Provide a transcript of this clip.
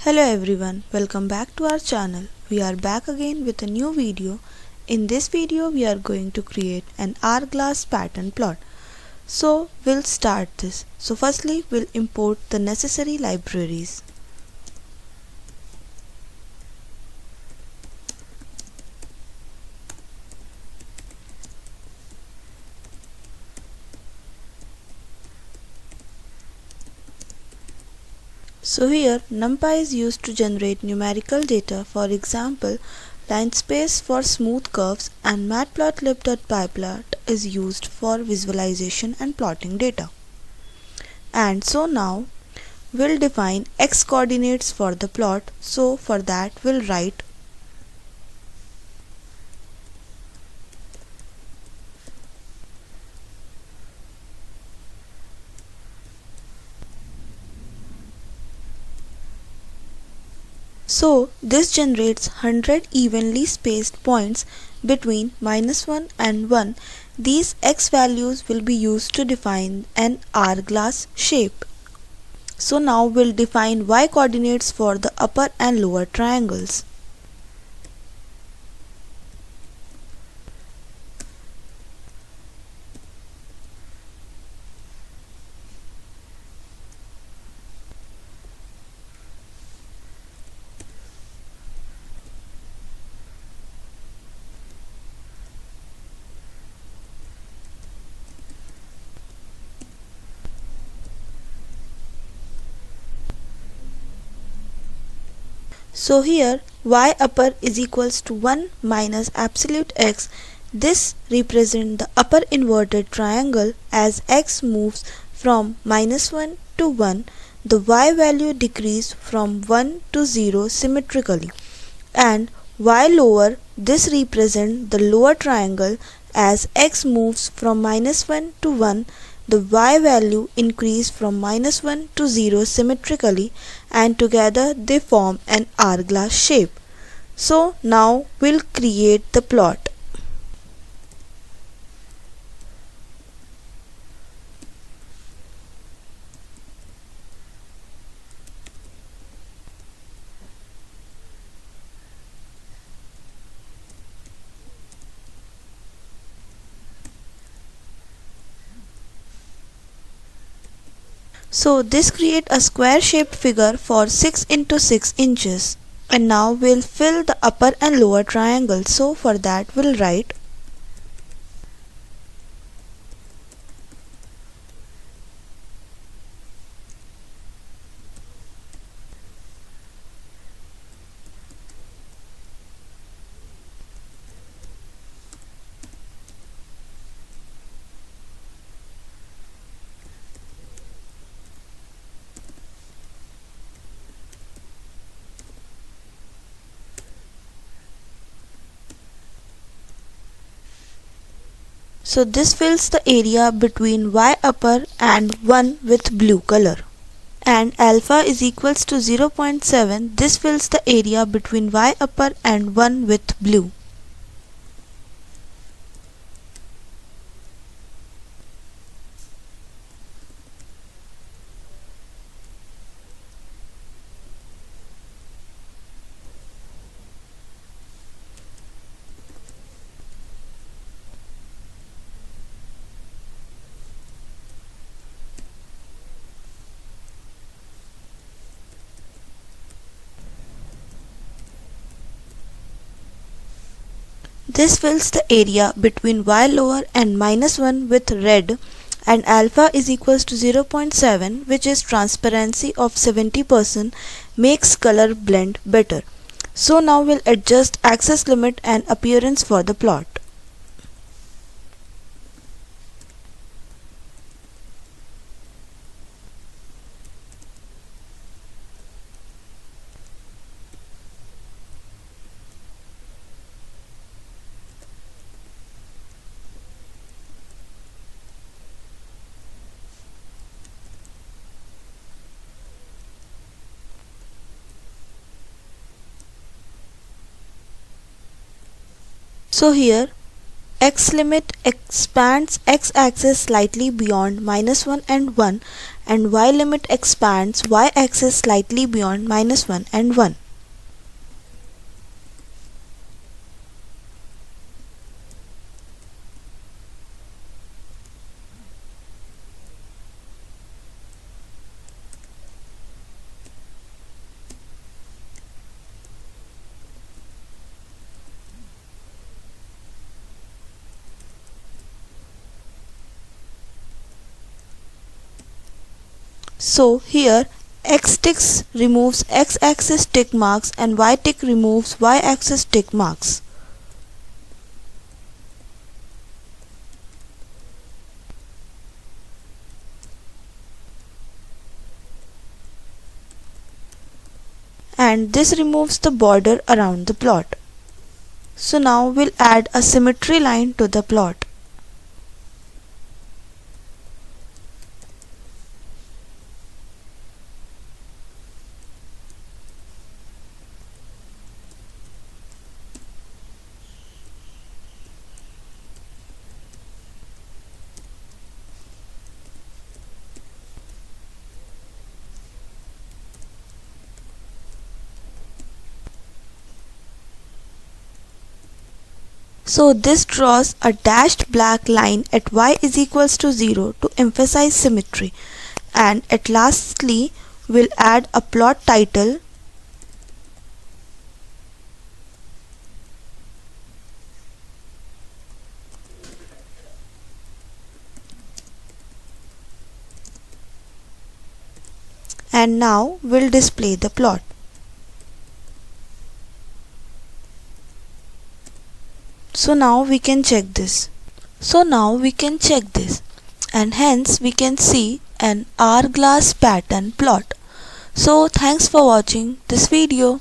Hello everyone, welcome back to our channel. We are back again with a new video. In this video we are going to create an hourglass pattern plot. So we'll start this. So firstly we'll import the necessary libraries. So here NumPy is used to generate numerical data, for example linspace for smooth curves, and matplotlib.pyplot is used for visualization and plotting data. And so now we'll define x coordinates for the plot. So for that we'll write So this generates 100 evenly spaced points between -1 and 1. These x values will be used to define an hourglass shape. So now we'll define y coordinates for the upper and lower triangles. So here y upper is equals to 1 minus absolute x. This represents the upper inverted triangle. As x moves from -1 to 1, the y value decreases from 1 to 0 symmetrically. And y lower, this represents the lower triangle. As x moves from -1 to 1, the y value increases from -1 to 0 symmetrically, and together they form an hourglass shape. So now we'll create the plot. So this creates a square shaped figure for 6 into 6 inches. And now we'll fill the upper and lower triangle. So for that we'll write So this fills the area between y upper and 1 with blue color. And alpha is equals to 0.7. This fills the area between y upper and 1 with blue. This fills the area between y lower and -1 with red, and alpha is equals to 0.7, which is transparency of 70%, makes color blend better. So now we'll adjust access limit and appearance for the plot. So here x limit expands x-axis slightly beyond -1 and 1, and y limit expands y-axis slightly beyond -1 and 1. So here x tick removes x-axis tick marks and y tick removes y-axis tick marks. And this removes the border around the plot. So now we'll add a symmetry line to the plot. So this draws a dashed black line at y is equals to 0 to emphasize symmetry. And at lastly, we'll add a plot title and now we'll display the plot. So now we can check this. And hence we can see an hourglass pattern plot. So thanks for watching this video.